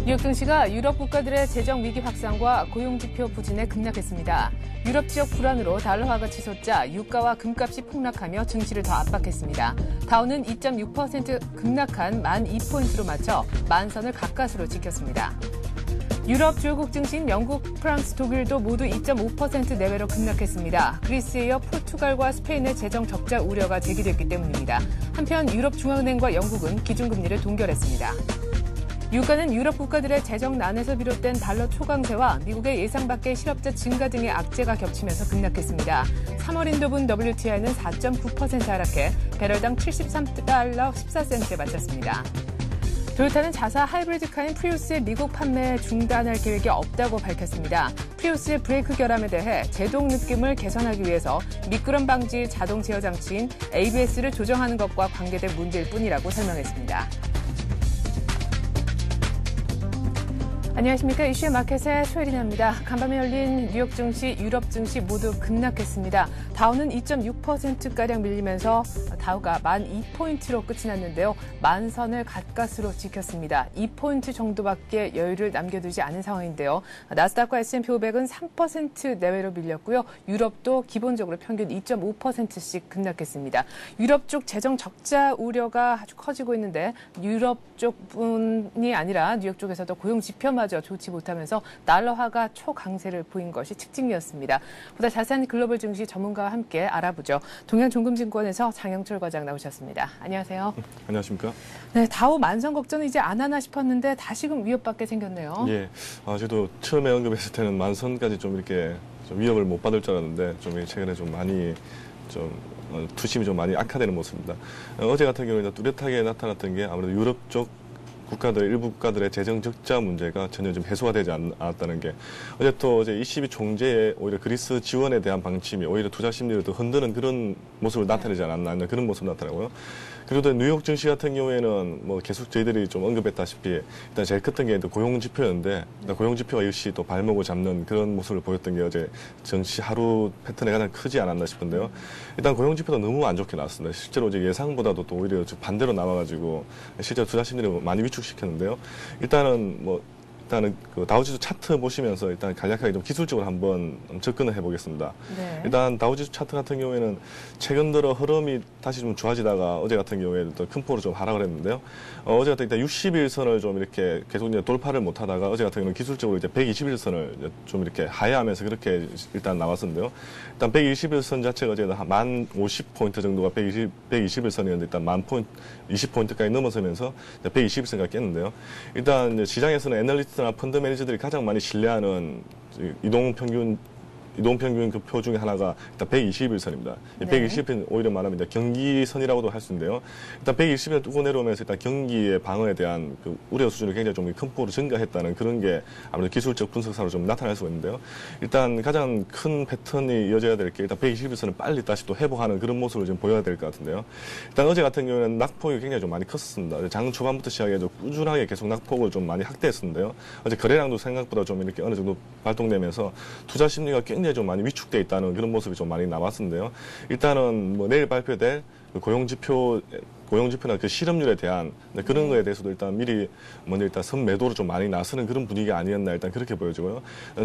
뉴욕 증시가 유럽 국가들의 재정 위기 확산과 고용 지표 부진에 급락했습니다. 유럽 지역 불안으로 달러화가 치솟자 유가와 금값이 폭락하며 증시를 더 압박했습니다. 다우는 2.6% 급락한 12,000포인트로 맞춰 만선을 가까스로 지켰습니다. 유럽 주요국 증시인 영국, 프랑스, 독일도 모두 2.5% 내외로 급락했습니다. 그리스에 이어 포르투갈과 스페인의 재정 적자 우려가 제기됐기 때문입니다. 한편 유럽 중앙은행과 영국은 기준금리를 동결했습니다. 유가는 유럽 국가들의 재정난에서 비롯된 달러 초강세와 미국의 예상 밖의 실업자 증가 등의 악재가 겹치면서 급락했습니다. 3월 인도분 WTI는 4.9% 하락해 배럴당 73달러 14센트에 마쳤습니다. 토요타는 자사 하이브리드카인 프리우스의 미국 판매 중단할 계획이 없다고 밝혔습니다. 프리우스의 브레이크 결함에 대해 제동 느낌을 개선하기 위해서 미끄럼 방지 자동 제어 장치인 ABS를 조정하는 것과 관계된 문제일 뿐이라고 설명했습니다. 안녕하십니까. 이슈의 마켓의 소혜린입니다. 간밤에 열린 뉴욕 증시, 유럽 증시 모두 급락했습니다. 다우는 2.6%가량 밀리면서 다우가 12,000포인트로 끝이 났는데요. 만선을 가까스로 지켰습니다. 2포인트 정도밖에 여유를 남겨두지 않은 상황인데요. 나스닥과 S&P 500은 3% 내외로 밀렸고요. 유럽도 기본적으로 평균 2.5%씩 급락했습니다. 유럽 쪽 재정 적자 우려가 아주 커지고 있는데 유럽 쪽뿐이 아니라 뉴욕 쪽에서도 고용 지표마저 좋지 못하면서 달러화가 초강세를 보인 것이 특징이었습니다. 보다 자세한 글로벌 증시 전문가와 함께 알아보죠. 동양종금증권에서 장영철 과장 나오셨습니다. 안녕하세요. 안녕하십니까? 네, 다우 만선 걱정은 이제 안 하나 싶었는데 다시금 위협받게 생겼네요. 예, 저도 처음에 언급했을 때는 만선까지 좀 이렇게 좀 위협을 못 받을 줄 알았는데 좀 최근에 좀 많이 투심이 좀 많이 악화되는 모습입니다. 어제 같은 경우에는 뚜렷하게 나타났던 게 아무래도 유럽 쪽 일부 국가들의 재정 적자 문제가 전혀 좀 해소가 되지 않았다는 게 어제 ECB 총재의 오히려 그리스 지원에 대한 방침이 오히려 투자 심리를 더 흔드는 그런 모습을 나타내지 않았나 그런 모습을 나타내고요. 그리고 또 뉴욕 증시 같은 경우에는 뭐 계속 저희들이 좀 언급했다시피 일단 제일 컸던 게 고용 지표였는데 고용 지표가 역시 또 발목을 잡는 그런 모습을 보였던 게 어제 증시 하루 패턴이 가장 크지 않았나 싶은데요. 일단 고용 지표도 너무 안 좋게 나왔습니다. 실제로 어제 예상보다도 또 오히려 반대로 나와가지고 실제 투자 심리를 많이 위축시켰는데요. 일단은 그 다우지수 차트 보시면서 일단 간략하게 좀 기술적으로 한번 접근을 해보겠습니다. 네. 일단 다우지수 차트 같은 경우에는 최근 들어 흐름이 다시 좀 좋아지다가 어제 같은 경우에 또 큰 폭으로 좀 하락을 했는데요. 어제 같은 일단 60일선을 좀 이렇게 계속 이제 돌파를 못하다가 어제 같은 경우는 기술적으로 이제 120일선을 좀 이렇게 하회하면서 그렇게 일단 나왔었는데요. 일단 120일선 자체가 어제 한 50포인트 정도가 120일선이었는데 일단 20포인트까지 넘어서면서 120일선까지 깼는데요. 일단 이제 시장에서는 애널리스트나 펀드 매니저들이 가장 많이 신뢰하는 이동평균 그 표 중에 하나가 일단 120일선입니다. 네. 120일 오히려 말하면 이제 경기선이라고도 할 수 있는데요. 일단 120일 뚜고 내려오면서 일단 경기의 방어에 대한 그 우려 수준이 굉장히 좀 큰 폭으로 증가했다는 그런 게 아무래도 기술적 분석사로 좀 나타날 수가 있는데요. 일단 가장 큰 패턴이 이어져야 될 게 일단 120일선을 빨리 다시 또 회복하는 그런 모습을 좀 보여야 될 것 같은데요. 일단 어제 같은 경우에는 낙폭이 굉장히 좀 많이 컸습니다. 장 초반부터 시작해서 꾸준하게 계속 낙폭을 좀 많이 확대했었는데요. 어제 거래량도 생각보다 좀 이렇게 어느 정도 발동되면서 투자 심리가 굉장히 좀 많이 위축돼 있다는 그런 모습이 좀 많이 나왔었는데요. 일단은 뭐 내일 발표될 그 고용지표나 그 실업률에 대한 그런 거에 대해서도 일단 미리 먼저 일단 선매도로 좀 많이 나서는 그런 분위기가 아니었나 일단 그렇게 보여지고요.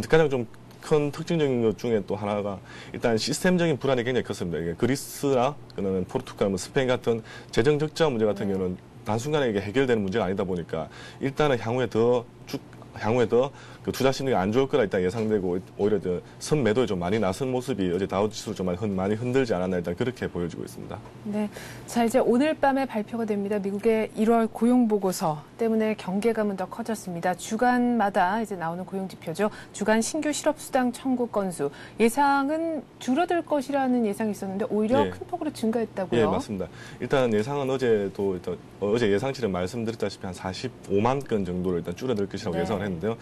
가장 좀 큰 특징적인 것 중에 또 하나가 일단 시스템적인 불안이 굉장히 컸습니다. 그리스나 그다음에 포르투갈, 스페인 같은 재정 적자 문제 같은 경우는 단순간에 이게 해결되는 문제가 아니다 보니까 일단은 향후에 더 그 투자 심리가 안 좋을 거라 일단 예상되고 오히려 선매도에 좀 많이 나선 모습이 어제 다우지수를 좀 많이 흔들지 않았나 일단 그렇게 보여지고 있습니다. 네, 자 이제 오늘 밤에 발표가 됩니다. 미국의 1월 고용 보고서 때문에 경계감은 더 커졌습니다. 주간마다 이제 나오는 고용 지표죠. 주간 신규 실업수당 청구 건수 예상은 줄어들 것이라는 예상이 있었는데 오히려 큰 폭으로 증가했다고요? 예, 맞습니다. 일단 예상은 어제 예상치를 말씀드렸다시피 한 45만 건 정도를 일단 줄어들 것이라고 예상을 했는데요.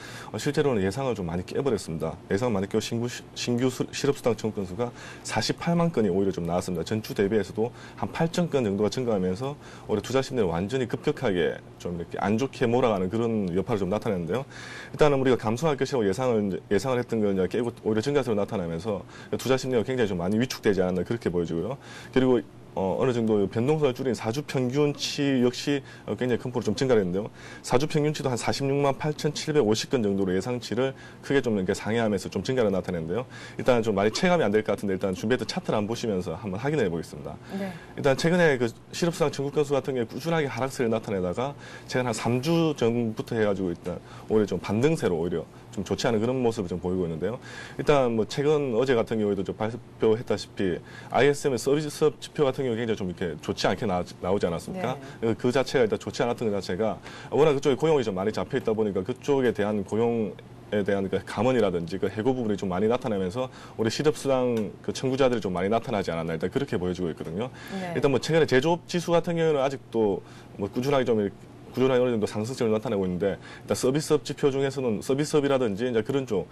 실제로는 예상을 좀 많이 깨버렸습니다. 예상을 많이 깨고 신규 실업수당 청구 건수가 48만 건이 오히려 좀 나왔습니다. 전주 대비해서도 한 8천 건 정도가 증가하면서 오히려 투자 심리를 완전히 급격하게 좀 이렇게 안 좋게 몰아가는 그런 여파를 좀 나타냈는데요. 일단은 우리가 감소할 것이라고 예상을 했던 걸 깨고 오히려 증가세로 나타나면서 투자 심리가 굉장히 좀 많이 위축되지 않았나 그렇게 보여지고요. 그리고 어느 정도 변동성을 줄인 사주 평균치 역시 굉장히 큰 폭으로 좀 증가를 했는데요. 사주 평균치도 한 46만 8,750건 정도로 예상치를 크게 좀 이렇게 상회하면서 좀 증가를 나타냈는데요. 일단 좀 많이 체감이 안 될 것 같은데 일단 준비했던 차트를 한번 보시면서 한번 확인해 보겠습니다. 네. 일단 최근에 그 실업수당 청구 건수 같은 경우에 꾸준하게 하락세를 나타내다가 최근 한 3주 전부터 해가지고 일단 오히려 좀 반등세로 오히려 좀 좋지 않은 그런 모습을 좀 보이고 있는데요. 일단 뭐 최근 어제 같은 경우에도 좀 발표했다시피 ISM의 서비스업 지표 같은 경우 굉장히 좀 이렇게 좋지 않게 나오지 않았습니까? 네. 그 자체가 일단 좋지 않았던 그 자체가 워낙 그쪽에 고용이 좀 많이 잡혀 있다 보니까 그쪽에 대한 고용에 대한 그 감원이라든지 그 해고 부분이 좀 많이 나타나면서 우리 실업수당 그 청구자들이 좀 많이 나타나지 않았나 일단 그렇게 보여지고 있거든요. 네. 일단 뭐 최근에 제조업 지수 같은 경우는 아직도 뭐 꾸준하게 어느 정도 상승세를 나타내고 있는데 일단 서비스업 지표 중에서는 서비스업이라든지 이제 그런 쪽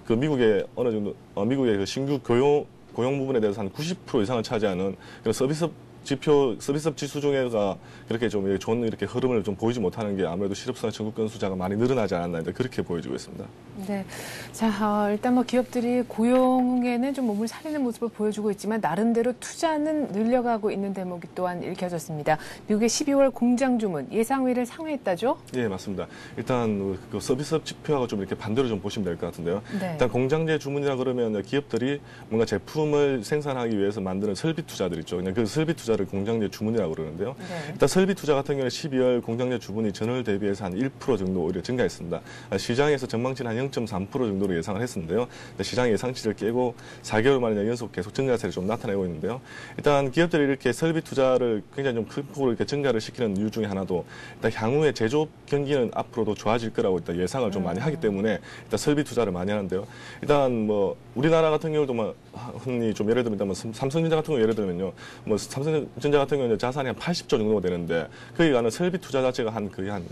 그 미국의 어느 정도 미국의 그 신규 고용 부분에 대해서 한 90% 이상을 차지하는 그런 서비스업 지수 중에가 그렇게 좀 좋은 이렇게 흐름을 좀 보이지 못하는 게 아무래도 실업수당 청구 건 숫자가 많이 늘어나지 않았나 그렇게 보여지고 있습니다. 네. 자, 일단 뭐 기업들이 고용에는 좀 몸을 사리는 모습을 보여주고 있지만 나름대로 투자는 늘려가고 있는 대목이 또한 읽혀졌습니다. 미국의 12월 공장 주문 예상외를 상회했다죠? 예, 맞습니다. 일단 그 서비스업 지표하고 좀 이렇게 반대로 좀 보시면 될 것 같은데요. 네. 일단 공장제 주문이라 그러면 기업들이 뭔가 제품을 생산하기 위해서 만드는 설비 투자들 있죠. 그냥 그 설비 투자를 공장제 주문이라고 그러는데요. 네. 일단 설비 투자 같은 경우는 12월 공장제 주문이 전월 대비해서 한 1% 정도 오히려 증가했습니다. 시장에서 전망치는 한 0.3% 정도로 예상을 했었는데요. 시장 예상치를 깨고 4개월 만에 연속 계속 증가세를 좀 나타내고 있는데요. 일단 기업들이 이렇게 설비 투자를 굉장히 좀 큰 폭으로 이렇게 증가를 시키는 이유 중에 하나도 일단 향후에 제조업 경기는 앞으로도 좋아질 거라고 일단 예상을 좀 많이 하기 때문에 일단 설비 투자를 많이 하는데요. 일단 뭐 우리나라 같은 경우도 뭐 흔히 좀 예를 들면 삼성전자 같은 경우 예를 들면요. 뭐 삼성전자 같은 경우는 자산이 한 80조 정도가 되는데 거기 가는 설비 투자 자체가 거의 한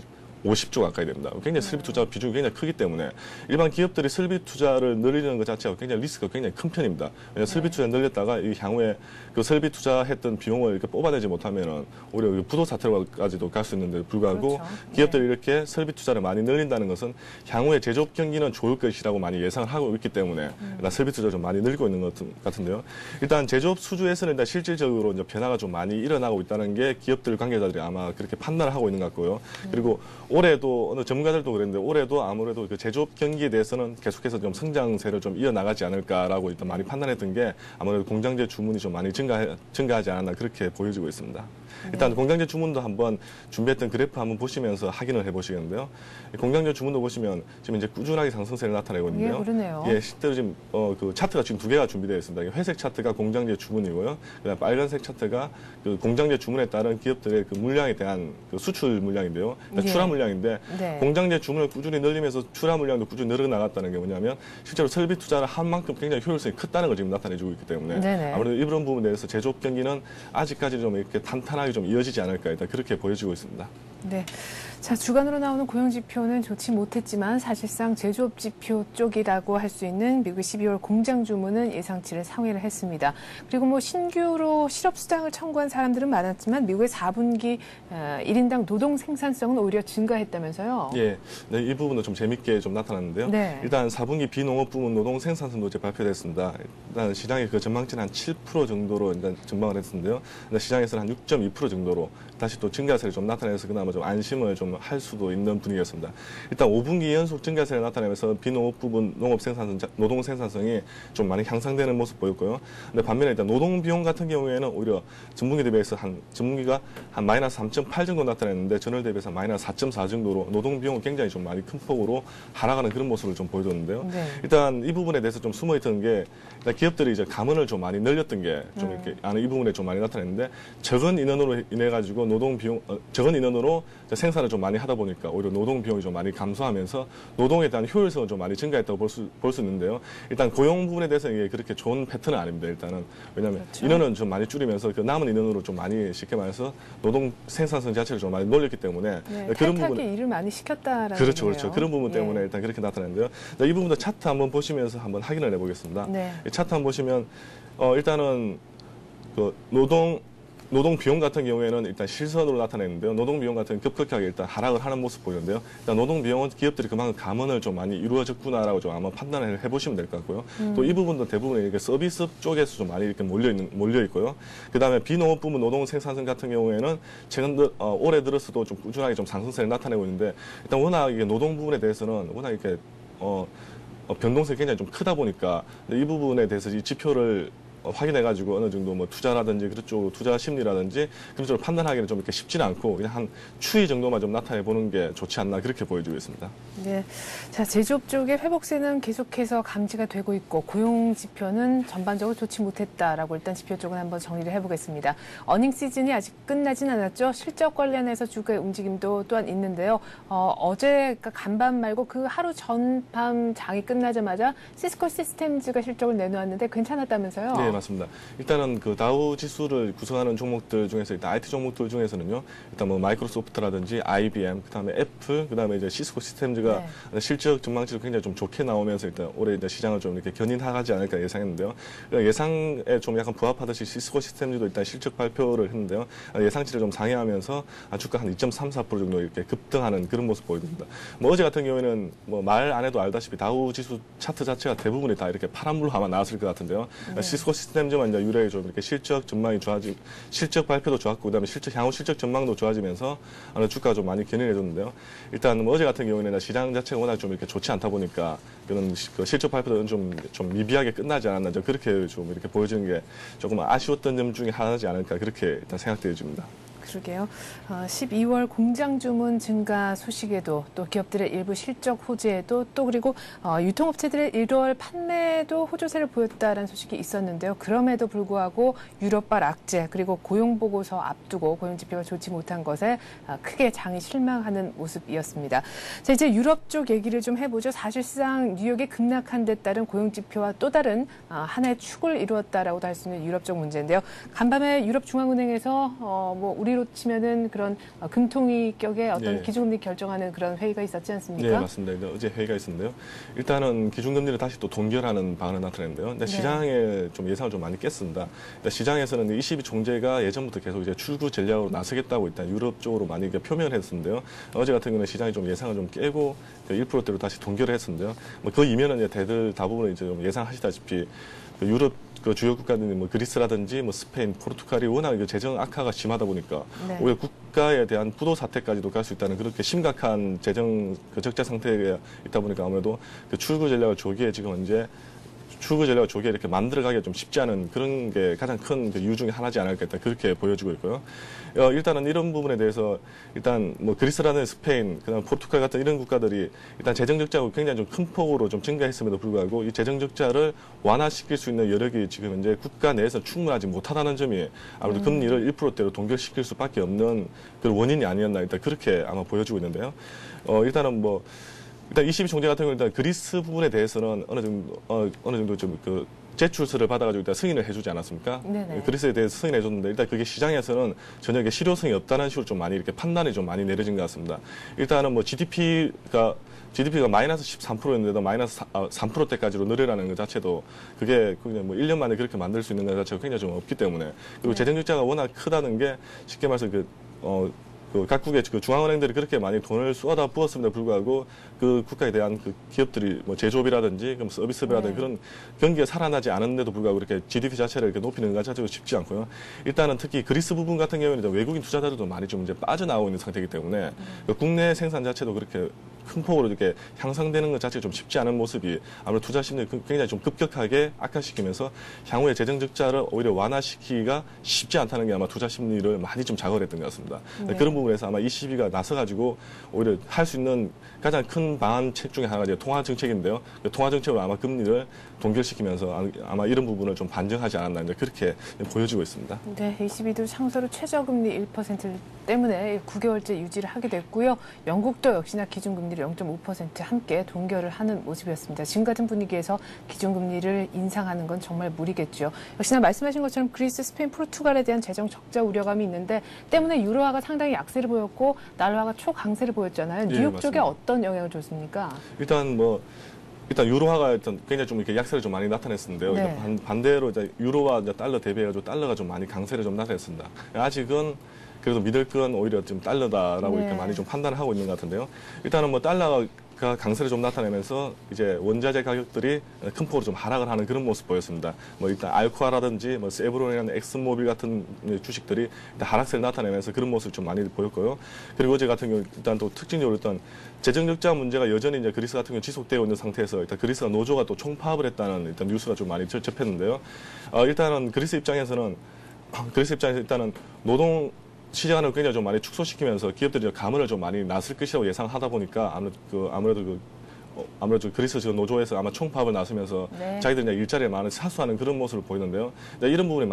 50조 가까이 됩니다. 굉장히 설비 투자 비중이 굉장히 크기 때문에 일반 기업들이 설비 투자를 늘리는 것 자체가 굉장히 리스크가 굉장히 큰 편입니다. 왜냐하면 설비 투자 늘렸다가 이 향후에 그 설비 투자했던 비용을 이렇게 뽑아내지 못하면은 오히려 부도 사태로까지도 갈 수 있는데 불구하고 그렇죠. 기업들이 이렇게 설비 투자를 많이 늘린다는 것은 향후에 제조업 경기는 좋을 것이라고 많이 예상을 하고 있기 때문에 일단 설비 투자 좀 많이 늘리고 있는 것 같은데요. 일단 제조업 수주에서는 일단 실질적으로 이제 변화가 좀 많이 일어나고 있다는 게 기업들 관계자들이 아마 그렇게 판단을 하고 있는 것 같고요. 그리고 올해도 어느 전문가들도 그랬는데 올해도 아무래도 그 제조업 경기에 대해서는 계속해서 좀 성장세를 좀 이어나가지 않을까라고 일단 많이 판단했던 게 아무래도 공장제 주문이 좀 많이 증가하지 않았나 그렇게 보여지고 있습니다. 일단 공장제 주문도 한번 준비했던 그래프 한번 보시면서 확인을 해보시겠는데요. 공장제 주문도 보시면 지금 이제 꾸준하게 상승세를 나타내고 있는데요. 예, 그러네요. 예, 실제로 지금 그 차트가 지금 두 개가 준비되어 있습니다. 회색 차트가 공장제 주문이고요. 그다음 빨간색 차트가 그 공장제 주문에 따른 기업들의 그 물량에 대한 그 수출 물량인데요. 예. 출하 물량인데 네. 공장제 주문을 꾸준히 늘리면서 출하 물량도 꾸준히 늘어나갔다는 게 뭐냐면 실제로 설비 투자를 한 만큼 굉장히 효율성이 컸다는 걸 지금 나타내주고 있기 때문에 네네. 아무래도 이런 부분에 대해서 제조업 경기는 아직까지 좀 이렇게 탄탄하게 좀 이어지지 않을까 일단 그렇게 보여지고 있습니다. 네. 자, 주간으로 나오는 고용 지표는 좋지 못했지만 사실상 제조업 지표 쪽이라고 할 수 있는 미국의 12월 공장 주문은 예상치를 상회를 했습니다. 그리고 뭐 신규로 실업수당을 청구한 사람들은 많았지만 미국의 4분기 1인당 노동 생산성은 오히려 증가했다면서요? 예, 네, 이 부분도 좀 재밌게 좀 나타났는데요. 네. 일단 4분기 비농업 부문 노동 생산성도 이제 발표됐습니다. 일단 시장의 그 전망치는 한 7% 정도로 일단 전망을 했는데요. 시장에서는 한 6.2% 정도로 다시 또 증가세를 좀 나타내서 그나마 좀 안심을 좀 할 수도 있는 분위기였습니다. 일단 5분기 연속 증가세를 나타내면서 비농업 부분 노동 생산성이 좀 많이 향상되는 모습 보였고요. 근데 반면에 일단 노동 비용 같은 경우에는 오히려 전분기 대비해서 전분기가 한 마이너스 3.8 정도 나타냈는데 전월 대비해서 마이너스 4.4 정도로 노동 비용은 굉장히 좀 많이 큰 폭으로 하락하는 그런 모습을 좀 보여줬는데요. 네. 일단 이 부분에 대해서 좀 숨어있던 게 일단 기업들이 이제 감원을 좀 많이 늘렸던 게 좀 이렇게 이 부분에 좀 많이 나타냈는데 적은 인원으로 인해 가지고 적은 인원으로 생산을 좀 많이 하다 보니까 오히려 노동 비용이 좀 많이 감소하면서 노동에 대한 효율성은 좀 많이 증가했다고 볼 수 있는데요. 일단 고용 부분에 대해서는 이게 그렇게 좋은 패턴은 아닙니다. 일단은 왜냐하면 그렇죠. 인원은 좀 많이 줄이면서 그 남은 인원으로 좀 많이 쉽게 말해서 노동 생산성 자체를 좀 많이 놀렸기 때문에 네, 그런 타이트하게 부분 일을 많이 시켰다라는 그렇죠, 거예요. 그렇죠. 그런 부분 때문에 예. 일단 그렇게 나타났는데요. 이 부분도 차트 한번 보시면서 한번 확인을 해보겠습니다. 네. 이 차트 한번 보시면 일단은 그 노동 노동 비용 같은 경우에는 일단 실선으로 나타내는데요. 노동 비용 같은 급격하게 일단 하락을 하는 모습 보이는데요. 일단 노동 비용은 기업들이 그만큼 감원을 좀 많이 이루어졌구나라고 좀 아마 판단을 해보시면 될 것 같고요. 또 이 부분도 대부분 이렇게 서비스 쪽에서 좀 많이 이렇게 몰려 있고요. 그다음에 비농업 부문 노동 생산성 같은 경우에는 최근 올해 들어서도 좀 꾸준하게 좀 상승세를 나타내고 있는데 일단 워낙 이게 노동 부분에 대해서는 워낙 이렇게 변동성이 굉장히 좀 크다 보니까 이 부분에 대해서 이 지표를 확인해가지고 어느 정도 뭐 투자라든지 그쪽 투자 심리라든지 그런 쪽을 판단하기는 좀 이렇게 쉽지는 않고 그냥 한 추이 정도만 좀 나타내 보는 게 좋지 않나 그렇게 보여지고 있습니다. 네. 자, 제조업 쪽의 회복세는 계속해서 감지가 되고 있고 고용 지표는 전반적으로 좋지 못했다라고 일단 지표 쪽은 한번 정리를 해보겠습니다. 어닝 시즌이 아직 끝나진 않았죠. 실적 관련해서 주가의 움직임도 또한 있는데요. 어제 그러니까 간밤 말고 그 하루 전밤 장이 끝나자마자 시스코 시스템즈가 실적을 내놓았는데 괜찮았다면서요? 네. 맞습니다. 일단은 그 다우 지수를 구성하는 종목들 중에서 일단 IT 종목들 중에서는요. 일단 뭐 마이크로소프트라든지 IBM, 그다음에 애플, 그다음에 이제 시스코 시스템즈가 네. 실적 전망치도 굉장히 좀 좋게 나오면서 일단 올해 이제 시장을 좀 이렇게 견인하지 않을까 예상했는데요. 예상에 좀 약간 부합하듯이 시스코 시스템즈도 일단 실적 발표를 했는데요. 예상치를 좀 상회하면서 주가 한 2.34% 정도 이렇게 급등하는 그런 모습 보입니다. 뭐 어제 같은 경우에는 뭐 말 안 해도 알다시피 다우 지수 차트 자체가 대부분이 다 이렇게 파란불로 아마 나왔을 것 같은데요. 네. 시스코 시스템즈만 이제 유례에 좀 이렇게 실적 전망이 실적 발표도 좋았고, 그다음에 향후 실적 전망도 좋아지면서 주가가 좀 많이 견인해줬는데요. 일단 뭐 어제 같은 경우에는 시장 자체가 워낙 좀 이렇게 좋지 않다 보니까 그런 실적 발표도 좀 미비하게 끝나지 않았나 그렇게 좀 이렇게 보여지는 게 조금 아쉬웠던 점 중에 하나지 않을까 그렇게 일단 생각되어집니다. 그러게요. 12월 공장 주문 증가 소식에도 또 기업들의 일부 실적 호재에도 또 그리고 유통업체들의 1월 판매도 호조세를 보였다라는 소식이 있었는데요. 그럼에도 불구하고 유럽발 악재 그리고 고용 보고서 앞두고 고용 지표가 좋지 못한 것에 크게 장이 실망하는 모습이었습니다. 자, 이제 유럽 쪽 얘기를 좀 해보죠. 사실상 뉴욕의 급락한 데 따른 고용 지표와 또 다른 하나의 축을 이루었다라고도 할 수 있는 유럽 쪽 문제인데요. 간밤에 유럽 중앙은행에서 뭐 우리로 치면은 그런 금통위 격의 어떤 네. 기준금리 결정하는 그런 회의가 있었지 않습니까? 네, 맞습니다. 어제 회의가 있었는데요. 일단은 기준금리를 다시 또 동결하는 방안을 나타냈는데요. 근데 시장에 좀 예상을 좀 많이 깼습니다. 시장에서는 ECB 총재가 예전부터 계속 이제 출구 전략으로 나서겠다고 일단 유럽 쪽으로 많이 표명을 했었는데요. 어제 같은 경우는 시장이 좀 예상을 좀 깨고 1%대로 다시 동결을 했었는데요. 뭐 그 이면은 이제 대부분 이제 좀 예상하시다시피 유럽 그 주요 국가들이 뭐 그리스라든지 뭐 스페인, 포르투갈이 워낙 재정 악화가 심하다 보니까 오히려 국가에 대한 부도 사태까지도 갈 수 있다는 그렇게 심각한 재정 적자 상태에 있다 보니까 아무래도 그 출구 전략을 조기에 지금 현재 출구 전략을 조기에 이렇게 만들어가기가 좀 쉽지 않은 그런 게 가장 큰 이유 중에 하나지 않을까 일단 그렇게 보여지고 있고요. 일단은 이런 부분에 대해서 일단 뭐 그리스라는 스페인, 그다음 포르투갈 같은 이런 국가들이 일단 재정 적자가 굉장히 좀 큰 폭으로 좀 증가했음에도 불구하고 이 재정 적자를 완화시킬 수 있는 여력이 지금 현재 국가 내에서 충분하지 못하다는 점이 아무래도 금리를 1%대로 동결시킬 수밖에 없는 그런 원인이 아니었나 일단 그렇게 아마 보여지고 있는데요. 일단은 뭐 일단 ECB 총재 같은 경우는 일단 그리스 부분에 대해서는 어느 정도 좀 제출서를 받아가지고 일단 승인을 해주지 않았습니까? 네네. 그리스에 대해서 승인해줬는데 일단 그게 시장에서는 전혀 이게 실효성이 없다는 식으로 좀 많이 이렇게 판단이 좀 많이 내려진 것 같습니다. 일단은 뭐 GDP가 마이너스 13%였는데도 마이너스 3%대까지로 늘어나는 것 자체도 그게 그냥 뭐 1년 만에 그렇게 만들 수 있는 것 자체가 굉장히 좀 없기 때문에 그리고 재정 적자가 워낙 크다는 게 쉽게 말해서 각국의 그 중앙은행들이 그렇게 많이 돈을 쏟아 부었음에도 불구하고 그 국가에 대한 그 기업들이 뭐 제조업이라든지 서비스업이라든지 그런 경기가 살아나지 않은데도 불구하고 이렇게 GDP 자체를 이렇게 높이는 것 자체가 쉽지 않고요. 일단은 특히 그리스 부분 같은 경우에는 외국인 투자자들도 많이 좀 이제 빠져나오고 있는 상태이기 때문에 국내 생산 자체도 그렇게 큰 폭으로 이렇게 향상되는 것 자체가 좀 쉽지 않은 모습이 아무래도 투자 심리를 굉장히 좀 급격하게 악화시키면서 향후에 재정 적자를 오히려 완화시키기가 쉽지 않다는 게 아마 투자 심리를 많이 좀 자극했던 것 같습니다. 그런 부분에서 아마 ECB가 나서가지고 오히려 할 수 있는 가장 큰 방안책 중에 하나가 이제 통화 정책인데요. 통화 정책으로 아마 금리를 동결시키면서 아마 이런 부분을 좀 반증하지 않았나 이제 그렇게 보여지고 있습니다. 네, ECB도 상서로 최저금리 1% 때문에 9개월째 유지를 하게 됐고요. 영국도 역시나 기준금리를 0.5% 함께 동결을 하는 모습이었습니다. 지금 같은 분위기에서 기준금리를 인상하는 건 정말 무리겠죠. 역시나 말씀하신 것처럼 그리스, 스페인, 포르투갈에 대한 재정 적자 우려감이 있는데 때문에 유로화가 상당히 약세를 보였고 달러화가 초강세를 보였잖아요. 뉴욕 쪽에 어떤 영향을 줬습니까? 일단 뭐 일단 유로화가 일단 굉장히 좀 이렇게 약세를 좀 많이 나타냈었는데요. 네. 반대로 이제 유로와 이제 달러 대비해가지고 달러가 좀 많이 강세를 좀 나타냈습니다. 아직은 그래도 믿을 건 오히려 좀 달러다라고 네. 이렇게 많이 좀 판단을 하고 있는 것 같은데요. 일단은 뭐 달러가 강세를 좀 나타내면서 이제 원자재 가격들이 큰 폭으로 좀 하락을 하는 그런 모습 보였습니다. 뭐 일단 알코아라든지 뭐 세브론이라는 엑슨모빌 같은 주식들이 일단 하락세를 나타내면서 그런 모습을 좀 많이 보였고요. 그리고 어제 같은 경우 일단 또 특징적으로 일단 재정 적자 문제가 여전히 이제 그리스 같은 경우 지속되어 있는 상태에서 일단 그리스가 노조가 또 총파업을 했다는 일단 뉴스가 좀 많이 접했는데요. 일단은 그리스 입장에서 일단은 노동 시장을 굉장히 좀 많이 축소시키면서 기업들이 감을 좀 많이 났을 것이라고 예상하다 보니까 아무래도 그리스 지금 노조에서 아마 총파업을 나서면서 네. 자기들이 이제 일자리에 많이 사수하는 그런 모습을 보이는데요. 이런 부분이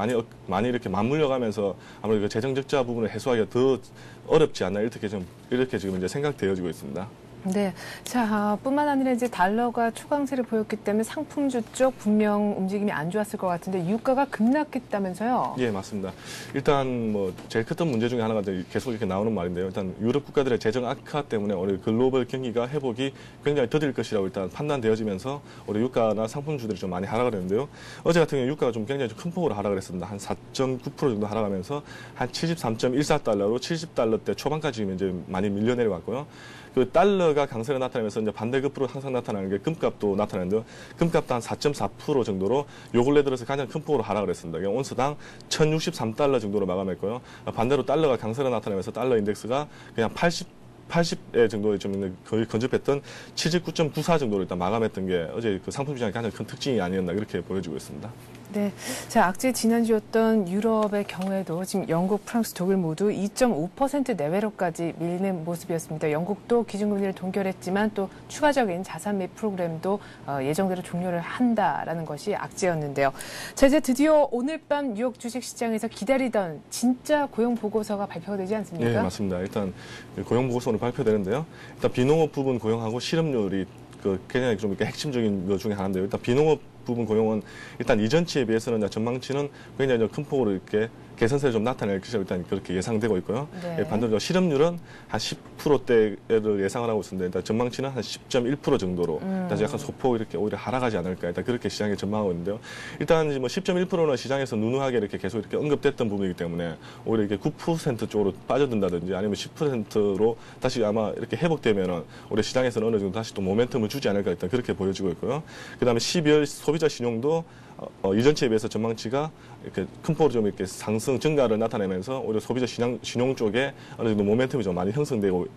많이 이렇게 맞물려가면서 아무래도 그 재정 적자 부분을 해소하기가 더 어렵지 않나 이렇게 지금 이제 생각되어지고 있습니다. 네. 자, 뿐만 아니라 이제 달러가 초강세를 보였기 때문에 상품주 쪽 분명 움직임이 안 좋았을 것 같은데 유가가 급락했다면서요? 예, 맞습니다. 일단 뭐 제일 컸던 문제 중에 하나가 계속 이렇게 나오는 말인데요. 일단 유럽 국가들의 재정 악화 때문에 올해 글로벌 경기가 회복이 굉장히 더딜 것이라고 일단 판단되어지면서 올해 유가나 상품주들이 좀 많이 하락을 했는데요. 어제 같은 경우 유가가 좀 굉장히 큰 폭으로 하락을 했습니다. 한 4.9% 정도 하락하면서 한 73.14달러로 70달러대 초반까지 이제 많이 밀려 내려왔고요. 그 달러가 강세를 나타내면서 이제 반대급부로 항상 나타나는 게 금값도 나타나는데요. 금값도 한 4.4% 정도로 요 근래 들어서 가장 큰 폭으로 하락을 했습니다. 온스당 1,063달러 정도로 마감했고요. 반대로 달러가 강세를 나타내면서 달러 인덱스가 그냥 80에 정도에 좀 거의 근접했던 79.94 정도로 일단 마감했던 게 어제 그 상품 시장의 가장 큰 특징이 아니었나 그렇게 보여지고 있습니다. 네. 자, 악재 지난주였던 유럽의 경우에도 지금 영국, 프랑스, 독일 모두 2.5% 내외로까지 밀리는 모습이었습니다. 영국도 기준금리를 동결했지만 또 추가적인 자산 매입 프로그램도 예정대로 종료를 한다라는 것이 악재였는데요. 자, 이제 드디어 오늘 밤 뉴욕 주식시장에서 기다리던 진짜 고용 보고서가 발표가 되지 않습니까? 네, 맞습니다. 일단 고용 보고서는 발표되는데요. 일단 비농업 부분 고용하고 실업률이 굉장히 좀 이렇게 핵심적인 것 중에 하나인데요. 일단 비농업 부분 고용은 일단 이전치에 비해서는 전망치는 굉장히 큰 폭으로 이렇게 개선세를 좀 나타낼 것이라고 일단 그렇게 예상되고 있고요. 네. 반대로 실업률은 한 10%대를 예상을 하고 있습니다. 일단 전망치는 한 10.1% 정도로 다시 약간 소폭 이렇게 오히려 하락하지 않을까 일단 그렇게 시장에 전망하고 있는데요. 일단 뭐 10.1%는 시장에서 누누하게 이렇게 계속 이렇게 언급됐던 부분이기 때문에 오히려 이게 9% 쪽으로 빠져든다든지 아니면 10%로 다시 아마 이렇게 회복되면은 올해 시장에서는 어느 정도 다시 또 모멘텀을 주지 않을까 일단 그렇게 보여지고 있고요. 그다음에 12월 소비자 신용도 이전치에 비해서 전망치가 이렇게 큰 폭으로 좀 이렇게 증가를 나타내면서 오히려 소비자 신용 쪽에 어느 정도 모멘텀이 좀 많이 형성되어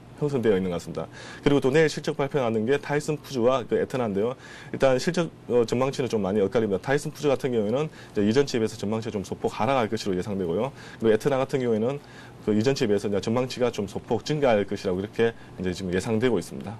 있는 것 같습니다. 그리고 또 내일 실적 발표 나는 게 타이슨 푸즈와 그 에트나인데요. 일단 실적 전망치는 좀 많이 엇갈립니다. 타이슨 푸즈 같은 경우에는 이제 이전치에 비해서 전망치가 좀 소폭 하락할 것으로 예상되고요. 그리고 에트나 같은 경우에는 그 이전치에 비해서 이제 전망치가 좀 소폭 증가할 것이라고 이렇게 이제 지금 예상되고 있습니다.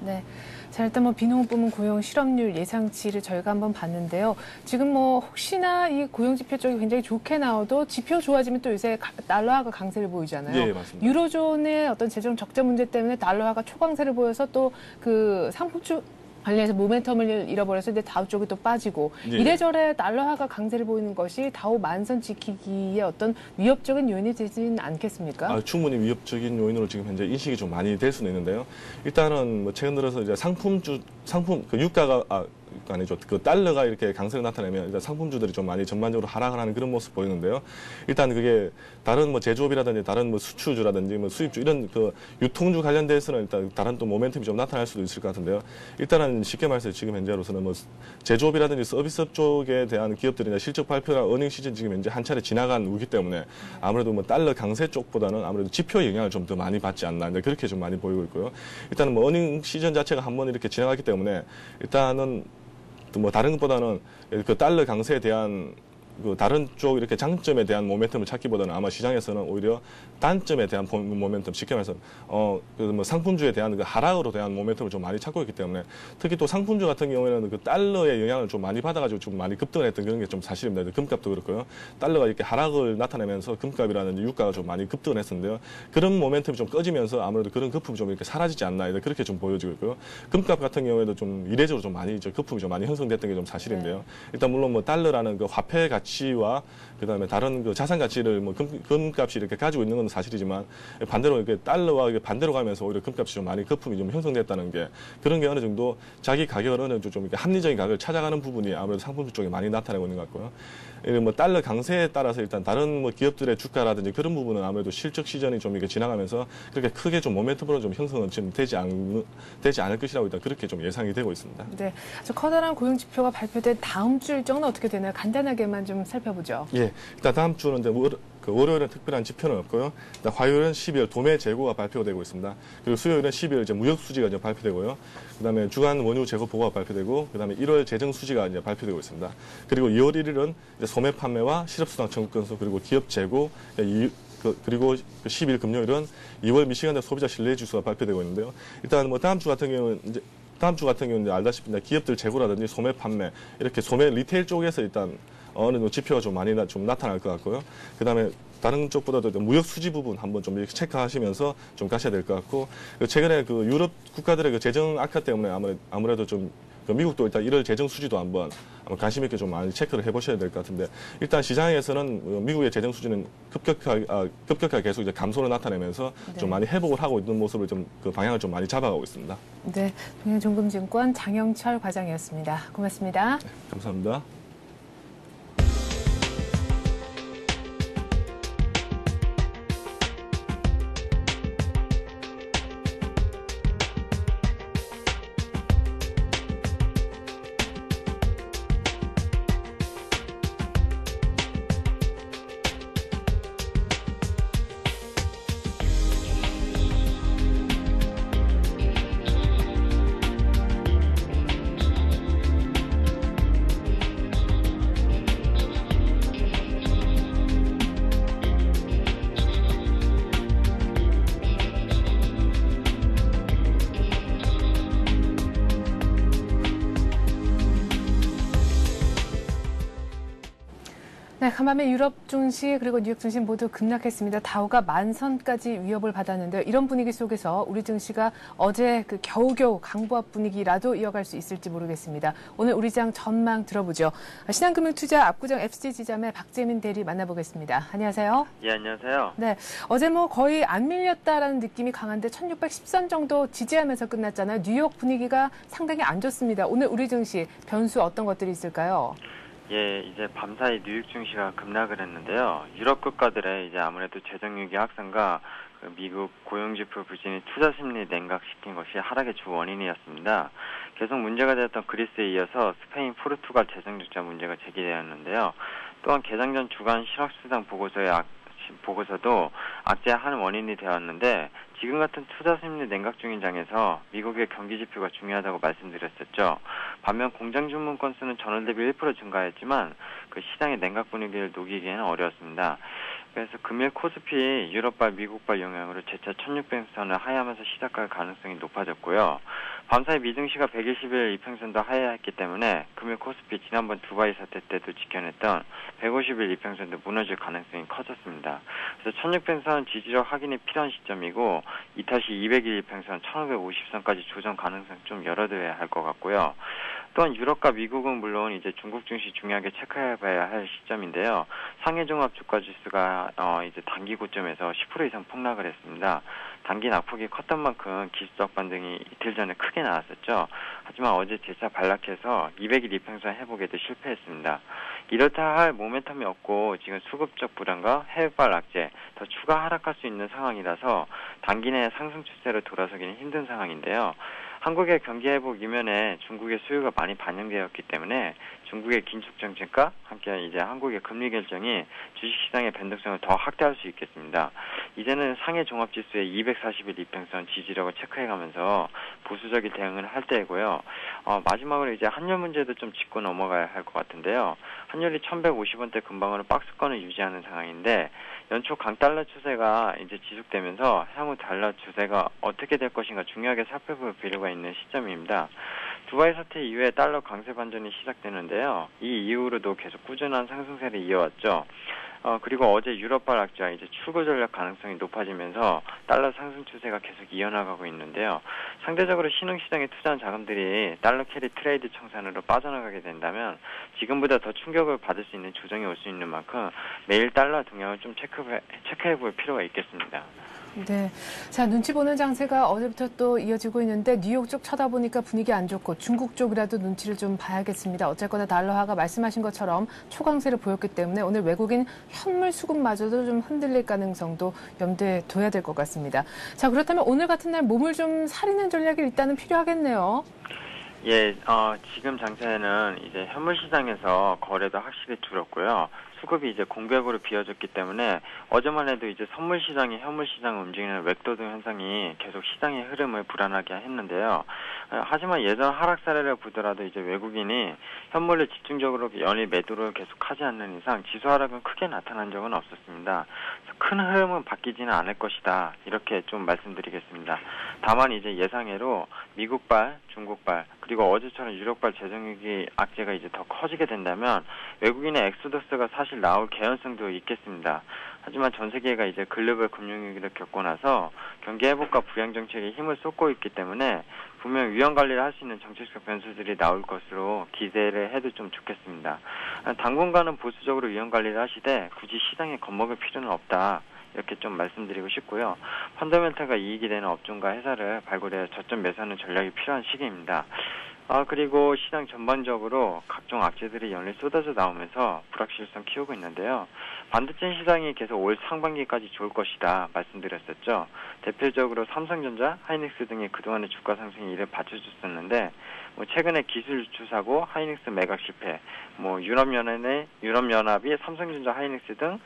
네. 자, 일단 뭐 비농업 부문 고용 실업률 예상치를 저희가 한번 봤는데요. 지금 뭐 혹시나 이 고용 지표 쪽이 굉장히 좋게 나와도 지표 좋아지면 또 요새 달러화가 강세를 보이잖아요. 예, 맞습니다. 유로존의 어떤 재정 적자 문제 때문에 달러화가 초강세를 보여서 또 그 상품주 관련해서 모멘텀을 잃어버려서 이제 다우 쪽이 또 빠지고 예. 이래저래 달러화가 강세를 보이는 것이 다우 만선 지키기에 어떤 위협적인 요인이 되지는 않겠습니까? 충분히 위협적인 요인으로 지금 현재 인식이 좀 많이 될 수는 있는데요. 일단은 뭐 최근 들어서 이제 상품 그 유가가 아니죠. 그 달러가 이렇게 강세를 나타내면 일단 상품주들이 좀 많이 전반적으로 하락을 하는 그런 모습 보이는데요. 일단 그게 다른 뭐 제조업이라든지 다른 뭐 수출주라든지 뭐 수입주 이런 그 유통주 관련돼서는 일단 다른 또 모멘텀이 좀 나타날 수도 있을 것 같은데요. 일단은 쉽게 말해서 지금 현재로서는 뭐 제조업이라든지 서비스업 쪽에 대한 기업들이나 실적 발표나 어닝 시즌 지금 현재 한 차례 지나간 우기 때문에 아무래도 뭐 달러 강세 쪽보다는 아무래도 지표의 영향을 좀 더 많이 받지 않나 이제 그렇게 좀 많이 보이고 있고요. 일단은 뭐 어닝 시즌 자체가 한번 이렇게 지나갔기 때문에 일단은 뭐 다른 것보다는 그 달러 강세에 대한 그 다른 쪽 이렇게 장점에 대한 모멘텀을 찾기보다는 아마 시장에서는 오히려 단점에 대한 모멘텀, 쉽게 말해서 그 뭐 상품주에 대한 그 하락으로 대한 모멘텀을 좀 많이 찾고 있기 때문에 특히 또 상품주 같은 경우에는 그 달러의 영향을 좀 많이 받아가지고 좀 많이 급등을 했던 그런 게 좀 사실입니다. 금값도 그렇고요. 달러가 이렇게 하락을 나타내면서 금값이라든지 유가가 좀 많이 급등을 했었는데요. 그런 모멘텀이 좀 꺼지면서 아무래도 그런 거품이 좀 이렇게 사라지지 않나 그렇게 좀 보여지고 있고요. 금값 같은 경우에도 좀 이례적으로 좀 많이 거품이 좀 많이 형성됐던 게 좀 사실인데요. 일단 물론 뭐 달러라는 그 화폐 가치 가치와 그다음에 다른 그 자산 가치를 뭐 금값이 이렇게 가지고 있는 건 사실이지만 반대로 이렇게 달러와 이게 반대로 가면서 오히려 금값이 좀 많이 거품이 좀 형성됐다는 게 그런 게 어느 정도 자기 가격을 어느 정도 좀 이렇게 합리적인 가격을 찾아가는 부분이 아무래도 상품 쪽에 많이 나타나고 있는 것 같고요. 뭐 달러 강세에 따라서 일단 다른 뭐 기업들의 주가라든지 그런 부분은 아무래도 실적 시전이 좀 이렇게 지나가면서 그렇게 크게 좀 모멘텀으로 좀 형성은 지금 되지 않을 것이라고 일단 그렇게 좀 예상이 되고 있습니다. 네, 아주 커다란 고용 지표가 발표된 다음 주 일정은 어떻게 되나요? 간단하게만 좀 살펴보죠. 예, 일단 다음 주는 이제 월요일은 특별한 지표는 없고요. 일단 화요일은 12월 도매 재고가 발표되고 있습니다. 그리고 수요일은 12월 이제 무역 수지가 이제 발표되고요. 그다음에 주간 원유 재고 보고가 발표되고, 그다음에 1월 재정 수지가 이제 발표되고 있습니다. 그리고 2월 1일은 이제 소매 판매와 실업수당 청구 건수 그리고 기업 재고 그리고 10일 금요일은 2월 미시간대 소비자 신뢰 지수가 발표되고 있는데요. 일단 뭐 다음 주 같은 경우는 알다시피 기업들 재고라든지 소매 판매 이렇게 소매 리테일 쪽에서 일단 어느 정도 지표가 좀 많이 좀 나타날 것 같고요. 그다음에 다른 쪽보다도 무역 수지 부분 한번 좀 이렇게 체크하시면서 좀 가셔야 될 것 같고, 최근에 그 유럽 국가들의 그 재정 악화 때문에 아무래도 좀 미국도 일단 1월 재정 수지도 한번 관심 있게 좀 많이 체크를 해보셔야 될 것 같은데, 일단 시장에서는 미국의 재정 수지는 급격하게 계속 이제 감소를 나타내면서 네. 좀 많이 회복을 하고 있는 모습을 좀 그 방향을 좀 많이 잡아가고 있습니다. 네, 동행종금증권 장영철 과장이었습니다. 고맙습니다. 네, 감사합니다. 네, 간밤에 유럽 증시 그리고 뉴욕 증시 모두 급락했습니다. 다우가 만선까지 위협을 받았는데요. 이런 분위기 속에서 우리 증시가 어제 그 겨우겨우 강보합 분위기라도 이어갈 수 있을지 모르겠습니다. 오늘 우리 장 전망 들어보죠. 신한금융투자 압구정 FC지점의 박재민 대리 만나보겠습니다. 안녕하세요. 예, 안녕하세요. 네, 어제 뭐 거의 안 밀렸다라는 느낌이 강한데 1610선 정도 지지하면서 끝났잖아요. 뉴욕 분위기가 상당히 안 좋습니다. 오늘 우리 증시 변수 어떤 것들이 있을까요? 예, 이제 밤사이 뉴욕 증시가 급락을 했는데요. 유럽 국가들의 이제 아무래도 재정위기 확산과 그 미국 고용지표 부진이 투자 심리 냉각시킨 것이 하락의 주 원인이었습니다. 계속 문제가 되었던 그리스에 이어서 스페인, 포르투갈 재정 적자 문제가 제기되었는데요. 또한 개장 전 주간 실업수당 보고서도 악재의 한 원인이 되었는데, 지금 같은 투자 심리 냉각 중인 장에서 미국의 경기 지표가 중요하다고 말씀드렸었죠. 반면 공장 주문 건수는 전월 대비 1% 증가했지만 그 시장의 냉각 분위기를 녹이기에는 어려웠습니다. 그래서 금일 코스피 유럽발 미국발 영향으로 재차 1600선을 하회하면서 시작할 가능성이 높아졌고요. 밤사이 미증시가 120일 이평선도 하회했기 때문에 금일 코스피 지난번 두바이 사태 때도 지켜냈던 150일 이평선도 무너질 가능성이 커졌습니다. 그래서 1600선 지지력 확인이 필요한 시점이고, 이탓이 200일 이평선 1550선까지 조정 가능성 좀 열어둬야 할 것 같고요. 또한 유럽과 미국은 물론 이제 중국 증시 중요하게 체크해봐야 할 시점인데요. 상해 종합 주가 지수가 이제 단기 고점에서 10% 이상 폭락을 했습니다. 단기 낙폭이 컸던 만큼 기술적 반등이 이틀 전에 크게 나왔었죠. 하지만 어제 재차 반락해서 200일 이평선 회복에도 실패했습니다. 이렇다 할 모멘텀이 없고 지금 수급적 불안과 해외발 악재, 더 추가 하락할 수 있는 상황이라서 단기 내에 상승 추세로 돌아서기는 힘든 상황인데요. 한국의 경기 회복 이면에 중국의 수요가 많이 반영되었기 때문에 중국의 긴축 정책과 함께 이제 한국의 금리 결정이 주식시장의 변동성을 더 확대할 수 있겠습니다. 이제는 상해 종합지수의 240일 이평선 지지력을 체크해가면서 보수적인 대응을 할 때이고요. 마지막으로 이제 환율 문제도 좀 짚고 넘어가야 할 것 같은데요. 환율이 1150원대 근방으로 박스권을 유지하는 상황인데, 연초 강달러 추세가 이제 지속되면서 향후 달러 추세가 어떻게 될 것인가 중요하게 살펴볼 필요가 있는 시점입니다. 두바이 사태 이후에 달러 강세 반전이 시작되는데요. 이 이후로도 계속 꾸준한 상승세를 이어왔죠. 그리고 어제 유럽발 악재와 이제 출구 전략 가능성이 높아지면서 달러 상승 추세가 계속 이어나가고 있는데요. 상대적으로 신흥시장에 투자한 자금들이 달러 캐리 트레이드 청산으로 빠져나가게 된다면 지금보다 더 충격을 받을 수 있는 조정이 올 수 있는 만큼 매일 달러 동향을 좀 체크해 볼 필요가 있겠습니다. 네. 자, 눈치 보는 장세가 어제부터 또 이어지고 있는데 뉴욕 쪽 쳐다보니까 분위기 안 좋고 중국 쪽이라도 눈치를 좀 봐야겠습니다. 어쨌거나 달러화가 말씀하신 것처럼 초강세를 보였기 때문에 오늘 외국인 현물 수급마저도 좀 흔들릴 가능성도 염두에 둬야 될 것 같습니다. 자, 그렇다면 오늘 같은 날 몸을 좀 사리는 전략이 일단은 필요하겠네요. 예, 지금 장세는 이제 현물 시장에서 거래도 확실히 줄었고요. 수급이 이제 공백으로 비어졌기 때문에 어제만 해도 이제 선물 시장이 현물 시장을 움직이는 웹도동 현상이 계속 시장의 흐름을 불안하게 했는데요. 하지만 예전 하락 사례를 보더라도 이제 외국인이 현물을 집중적으로 연일 매도를 계속하지 않는 이상 지수 하락은 크게 나타난 적은 없었습니다. 큰 흐름은 바뀌지는 않을 것이다. 이렇게 좀 말씀드리겠습니다. 다만 이제 예상외로 미국발, 중국발, 그리고 어제처럼 유럽발 재정위기 악재가 이제 더 커지게 된다면 외국인의 엑소더스가 사실 나올 개연성도 있겠습니다. 하지만 전 세계가 이제 글로벌 금융위기를 겪고 나서 경기 회복과 부양 정책에 힘을 쏟고 있기 때문에 분명 위험 관리를 할 수 있는 정책적 변수들이 나올 것으로 기대를 해도 좀 좋겠습니다. 당분간은 보수적으로 위험 관리를 하시되 굳이 시장에 겁먹을 필요는 없다. 이렇게 좀 말씀드리고 싶고요. 펀더멘탈과 이익이 되는 업종과 회사를 발굴해 저점 매수하는 전략이 필요한 시기입니다. 그리고 시장 전반적으로 각종 악재들이 연일 쏟아져 나오면서 불확실성 키우고 있는데요. 반도체 시장이 계속 올 상반기까지 좋을 것이다 말씀드렸었죠. 대표적으로 삼성전자, 하이닉스 등의 그동안의 주가 상승이 이를 받쳐줬었는데 최근에 기술 유출 사고, 하이닉스 매각 실패, 유럽연합이 삼성전자, 하이닉스 등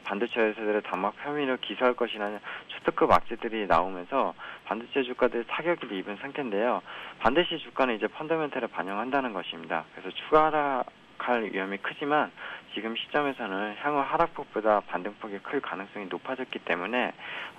반도체 회사들의 담합 혐의를 기소할 것이라는 초특급 악재들이 나오면서 반도체 주가들이 타격을 입은 상태인데요. 반드시 주가는 이제 펀더멘탈을 반영한다는 것입니다. 그래서 추가 하락할 위험이 크지만 지금 시점에서는 향후 하락폭보다 반등폭이 클 가능성이 높아졌기 때문에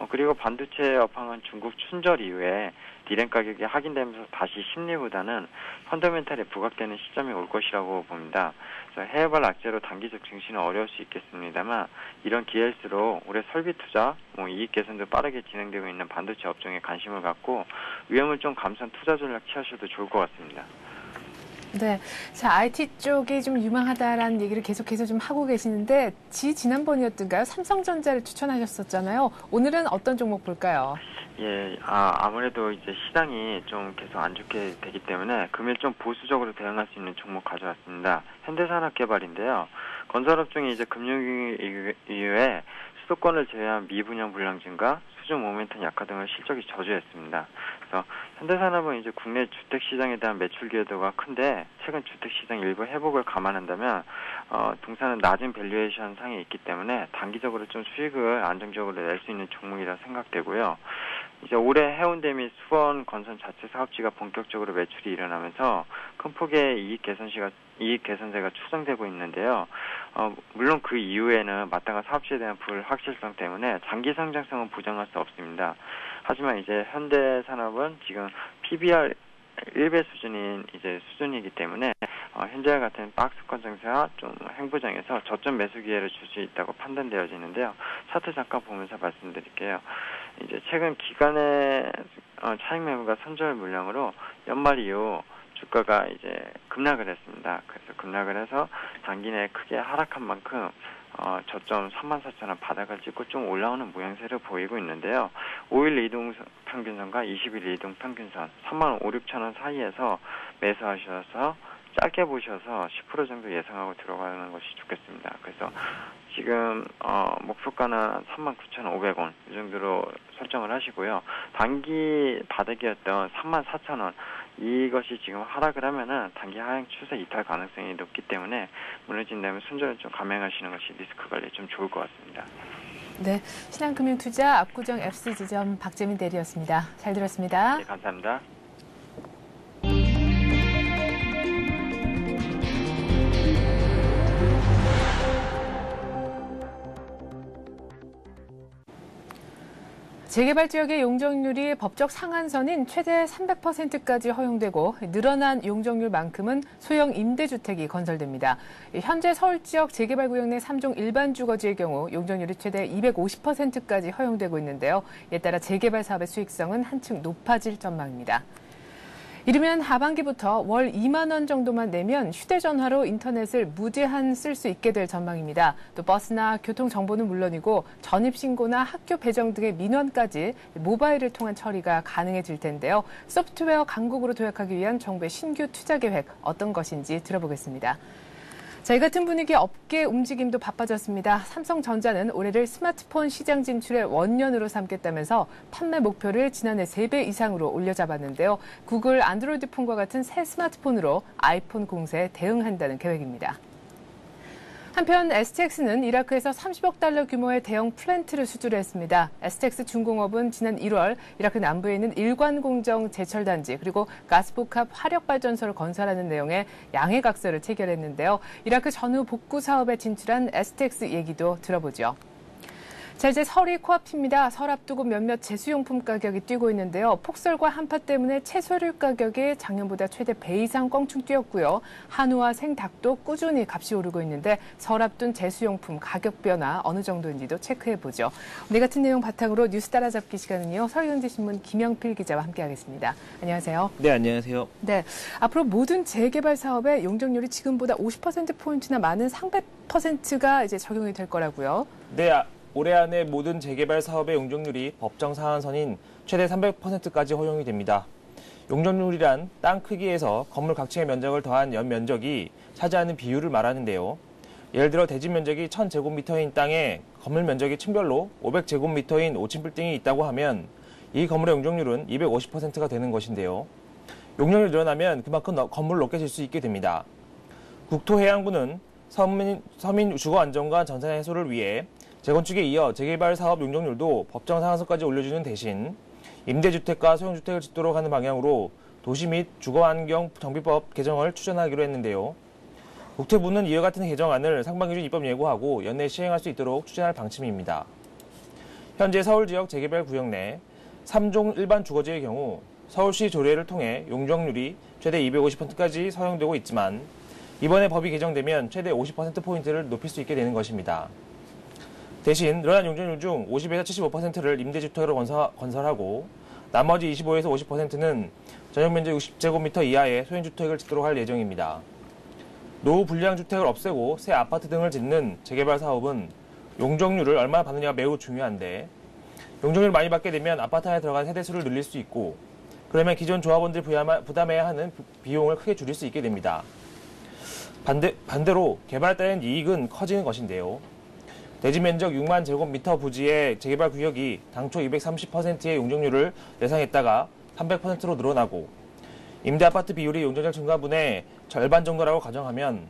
그리고 반도체에 업황한 중국 춘절 이후에 디램 가격이 확인되면서 다시 심리보다는 펀더멘탈에 부각되는 시점이 올 것이라고 봅니다. 그래서 해외발 악재로 단기적 증시는 어려울 수 있겠습니다만 이런 기회일수록 올해 설비 투자, 이익 개선도 빠르게 진행되고 있는 반도체 업종에 관심을 갖고 위험을 좀 감수한 투자 전략 취하셔도 좋을 것 같습니다. 네. 자, IT 쪽이 좀 유망하다라는 얘기를 계속해서 좀 하고 계시는데, 지난번이었던가요? 삼성전자를 추천하셨었잖아요. 오늘은 어떤 종목 볼까요? 예, 아무래도 이제 시장이 좀 계속 안 좋게 되기 때문에 금일 좀 보수적으로 대응할 수 있는 종목 가져왔습니다. 현대산업개발인데요. 건설업종이 이제 금융위기 이후에 수도권을 제외한 미분양 불량 증가, 수주 모멘텀 약화 등을 실적이 저조했습니다. 그래서 현대산업은 이제 국내 주택 시장에 대한 매출 기여도가 큰데 최근 주택 시장 일부 회복을 감안한다면 동사는 낮은 밸류에이션 상에 있기 때문에 단기적으로 좀 수익을 안정적으로 낼 수 있는 종목이라 생각되고요. 이제 올해 해운대 및 수원 건설 자체 사업지가 본격적으로 매출이 일어나면서 큰 폭의 이익 개선세가 추정되고 있는데요. 물론 그 이후에는 마땅한 사업지에 대한 불확실성 때문에 장기 성장성은 부정할 수 없습니다. 하지만 이제 현대산업은 지금 PBR 1배 수준인 수준이기 때문에 현재와 같은 박스권 장세와 좀 행보장에서 저점 매수 기회를 줄 수 있다고 판단되어지는데요. 차트 잠깐 보면서 말씀드릴게요. 이제 최근 기간의 차익 매물과 선절 물량으로 연말 이후 주가가 이제 급락을 했습니다. 그래서 급락을 해서 단기 내에 크게 하락한 만큼 저점 34,000원 바닥을 찍고 좀 올라오는 모양새를 보이고 있는데요. 5일 이동 평균선과 20일 이동 평균선 35,000-6,000원 사이에서 매수하셔서 짧게 보셔서 10% 정도 예상하고 들어가는 것이 좋겠습니다. 그래서 지금 목표가는 39,500원 이 정도로 설정을 하시고요. 단기 바닥이었던 34,000원 이것이 지금 하락을 하면은 단기 하향 추세 이탈 가능성이 높기 때문에 무너진다면 순전을 좀 감행하시는 것이 리스크 관리에 좀 좋을 것 같습니다. 네, 신한금융투자 압구정 FC지점 박재민 대리였습니다. 잘 들었습니다. 네, 감사합니다. 재개발 지역의 용적률이 법적 상한선인 최대 300%까지 허용되고 늘어난 용적률만큼은 소형 임대주택이 건설됩니다. 현재 서울 지역 재개발 구역 내 3종 일반 주거지의 경우 용적률이 최대 250%까지 허용되고 있는데요. 이에 따라 재개발 사업의 수익성은 한층 높아질 전망입니다. 이르면 하반기부터 월 2만 원 정도만 내면 휴대전화로 인터넷을 무제한 쓸 수 있게 될 전망입니다. 또 버스나 교통정보는 물론이고 전입신고나 학교 배정 등의 민원까지 모바일을 통한 처리가 가능해질 텐데요. 소프트웨어 강국으로 도약하기 위한 정부의 신규 투자 계획 어떤 것인지 들어보겠습니다. 자, 이 같은 분위기 업계 움직임도 바빠졌습니다. 삼성전자는 올해를 스마트폰 시장 진출의 원년으로 삼겠다면서 판매 목표를 지난해 3배 이상으로 올려잡았는데요. 구글 안드로이드 폰과 같은 새 스마트폰으로 아이폰 공세에 대응한다는 계획입니다. 한편 STX는 이라크에서 30억 달러 규모의 대형 플랜트를 수주를 했습니다. STX 중공업은 지난 1월 이라크 남부에 있는 일관공정 제철단지 그리고 가스복합 화력발전소를 건설하는 내용의 양해각서를 체결했는데요. 이라크 전후 복구 사업에 진출한 STX 얘기도 들어보죠. 자, 이제 설이 코앞입니다. 설 앞두고 몇몇 제수용품 가격이 뛰고 있는데요. 폭설과 한파 때문에 채소류 가격이 작년보다 최대 배 이상 껑충 뛰었고요. 한우와 생닭도 꾸준히 값이 오르고 있는데 설 앞둔 제수용품 가격 변화 어느 정도인지도 체크해보죠. 오늘 같은 내용 바탕으로 뉴스 따라잡기 시간은요. 서울경제신문 김영필 기자와 함께하겠습니다. 안녕하세요. 네, 안녕하세요. 네, 앞으로 모든 재개발 사업의 용적률이 지금보다 50%포인트나 많은 300%가 이제 적용이 될 거라고요. 네, 올해 안에 모든 재개발 사업의 용적률이 법정 상한선인 최대 300%까지 허용이 됩니다. 용적률이란 땅 크기에서 건물 각 층의 면적을 더한 연 면적이 차지하는 비율을 말하는데요. 예를 들어 대지 면적이 1000제곱미터인 땅에 건물 면적이 층별로 500제곱미터인 5층 빌딩이 있다고 하면 이 건물의 용적률은 250%가 되는 것인데요. 용적률이 늘어나면 그만큼 건물을 높게 질 수 있게 됩니다. 국토해양부는 서민 주거 안정과 전세 해소를 위해 재건축에 이어 재개발 사업 용적률도 법정 상한선까지 올려주는 대신 임대주택과 소형주택을 짓도록 하는 방향으로 도시 및 주거환경 정비법 개정을 추진하기로 했는데요. 국토부는 이와 같은 개정안을 상반기 중 입법 예고하고 연내 시행할 수 있도록 추진할 방침입니다. 현재 서울 지역 재개발 구역 내 3종 일반 주거지의 경우 서울시 조례를 통해 용적률이 최대 250%까지 허용되고 있지만 이번에 법이 개정되면 최대 50%포인트를 높일 수 있게 되는 것입니다. 대신 늘어난 용적률 중 50에서 75%를 임대주택으로 건설하고 나머지 25에서 50%는 전용 면적 60제곱미터 이하의 소형주택을 짓도록 할 예정입니다. 노후 불량 주택을 없애고 새 아파트 등을 짓는 재개발 사업은 용적률을 얼마나 받느냐가 매우 중요한데 용적률을 많이 받게 되면 아파트 안에 들어간 세대수를 늘릴 수 있고 그러면 기존 조합원들이 부담해야 하는 비용을 크게 줄일 수 있게 됩니다. 반대로 개발에 따른 이익은 커지는 것인데요. 대지 면적 6만 제곱미터 부지의 재개발 구역이 당초 230%의 용적률을 예상했다가 300%로 늘어나고 임대아파트 비율이 용적률 증가분의 절반 정도라고 가정하면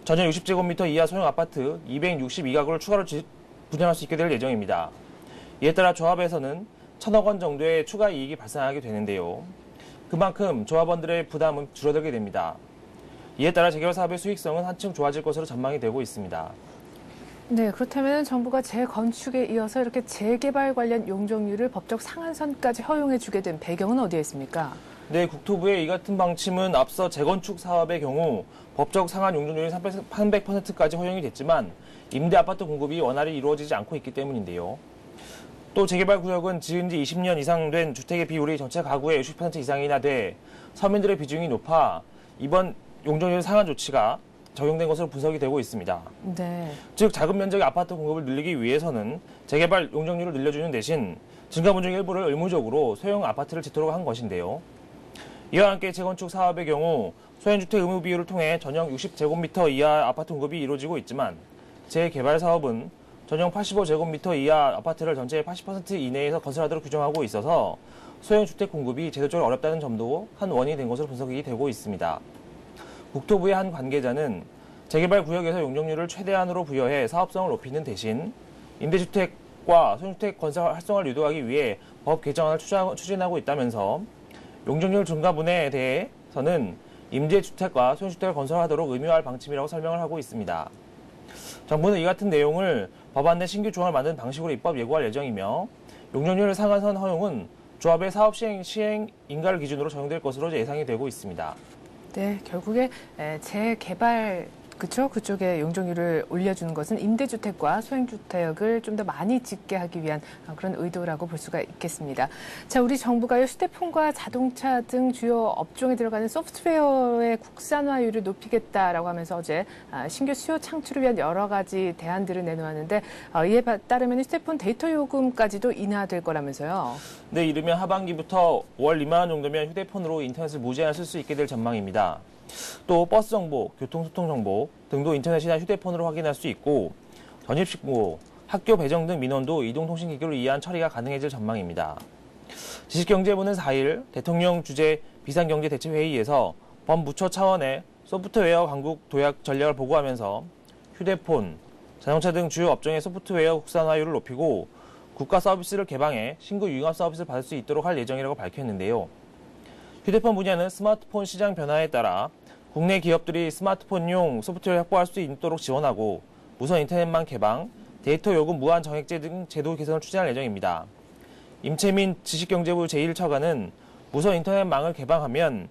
전년 60제곱미터 이하 소형 아파트 262가구를 추가로 분양할 수 있게 될 예정입니다. 이에 따라 조합에서는 1,000억 원 정도의 추가 이익이 발생하게 되는데요. 그만큼 조합원들의 부담은 줄어들게 됩니다. 이에 따라 재개발 사업의 수익성은 한층 좋아질 것으로 전망이 되고 있습니다. 네, 그렇다면 정부가 재건축에 이어서 이렇게 재개발 관련 용적률을 법적 상한선까지 허용해주게 된 배경은 어디에 있습니까? 네, 국토부의 이 같은 방침은 앞서 재건축 사업의 경우 법적 상한 용적률이 300%까지 허용이 됐지만 임대 아파트 공급이 원활히 이루어지지 않고 있기 때문인데요. 또 재개발 구역은 지은 지 20년 이상 된 주택의 비율이 전체 가구의 60% 이상이나 돼 서민들의 비중이 높아 이번 용적률 상한 조치가 적용된 것으로 분석이 되고 있습니다. 네. 즉 작은 면적의 아파트 공급을 늘리기 위해서는 재개발 용적률을 늘려주는 대신 증가분 중 일부를 의무적으로 소형 아파트를 짓도록 한 것인데요. 이와 함께 재건축 사업의 경우 소형주택 의무 비율을 통해 전용 60제곱미터 이하 아파트 공급이 이루어지고 있지만 재개발 사업은 전용 85제곱미터 이하 아파트를 전체의 80% 이내에서 건설하도록 규정하고 있어서 소형주택 공급이 제도적으로 어렵다는 점도 한 원인이 된 것으로 분석이 되고 있습니다. 국토부의 한 관계자는 재개발 구역에서 용적률을 최대한으로 부여해 사업성을 높이는 대신 임대주택과 소형주택 건설 활성화를 유도하기 위해 법 개정안을 추진하고 있다면서 용적률 증가분에 대해서는 임대주택과 소형주택을 건설하도록 의무화할 방침이라고 설명을 하고 있습니다. 정부는 이 같은 내용을 법안 내 신규 조항을 만드는 방식으로 입법 예고할 예정이며 용적률 상한선 허용은 조합의 사업 시행 인가를 기준으로 적용될 것으로 예상이 되고 있습니다. 네, 결국에 재개발 그쪽에 용적률을 올려주는 것은 임대주택과 소형주택을 좀 더 많이 짓게 하기 위한 그런 의도라고 볼 수가 있겠습니다. 자, 우리 정부가 휴대폰과 자동차 등 주요 업종에 들어가는 소프트웨어의 국산화율을 높이겠다라고 하면서 어제 신규 수요 창출을 위한 여러 가지 대안들을 내놓았는데 이에 따르면 휴대폰 데이터 요금까지도 인하될 거라면서요. 네, 이르면 하반기부터 월 2만 원 정도면 휴대폰으로 인터넷을 무제한 쓸 수 있게 될 전망입니다. 또 버스 정보, 교통소통 정보 등도 인터넷이나 휴대폰으로 확인할 수 있고 전입식 보, 학교 배정 등 민원도 이동통신기기로 이해한 처리가 가능해질 전망입니다. 지식경제부는 4일 대통령 주재 비상경제대책회의에서 법무처 차원의 소프트웨어 강국 도약 전략을 보고하면서 휴대폰, 자동차 등 주요 업종의 소프트웨어 국산화율을 높이고 국가 서비스를 개방해 신규 융합 서비스를 받을 수 있도록 할 예정이라고 밝혔는데요. 휴대폰 분야는 스마트폰 시장 변화에 따라 국내 기업들이 스마트폰용 소프트웨어를 확보할 수 있도록 지원하고 무선 인터넷망 개방, 데이터 요금 무한 정액제 등 제도 개선을 추진할 예정입니다. 임채민 지식경제부 제1차관은 무선 인터넷망을 개방하면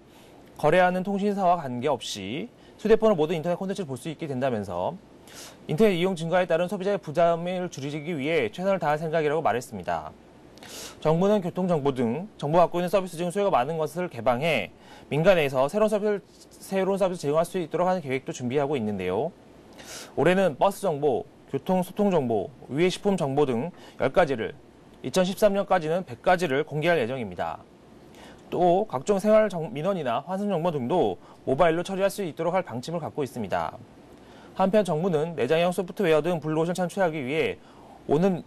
거래하는 통신사와 관계없이 휴대폰으로 모든 인터넷 콘텐츠를 볼 수 있게 된다면서 인터넷 이용 증가에 따른 소비자의 부담을 줄이기 위해 최선을 다할 생각이라고 말했습니다. 정부는 교통정보 등 정부가 갖고 있는 서비스 중 수요가 많은 것을 개방해 민간에서 새로운 서비스 제공할 수 있도록 하는 계획도 준비하고 있는데요. 올해는 버스 정보, 교통소통 정보, 위해식품 정보 등 10가지를, 2013년까지는 100가지를 공개할 예정입니다. 또 각종 생활 민원이나 환승 정보 등도 모바일로 처리할 수 있도록 할 방침을 갖고 있습니다. 한편 정부는 내장형 소프트웨어 등 블루오션 창출하기 위해 오는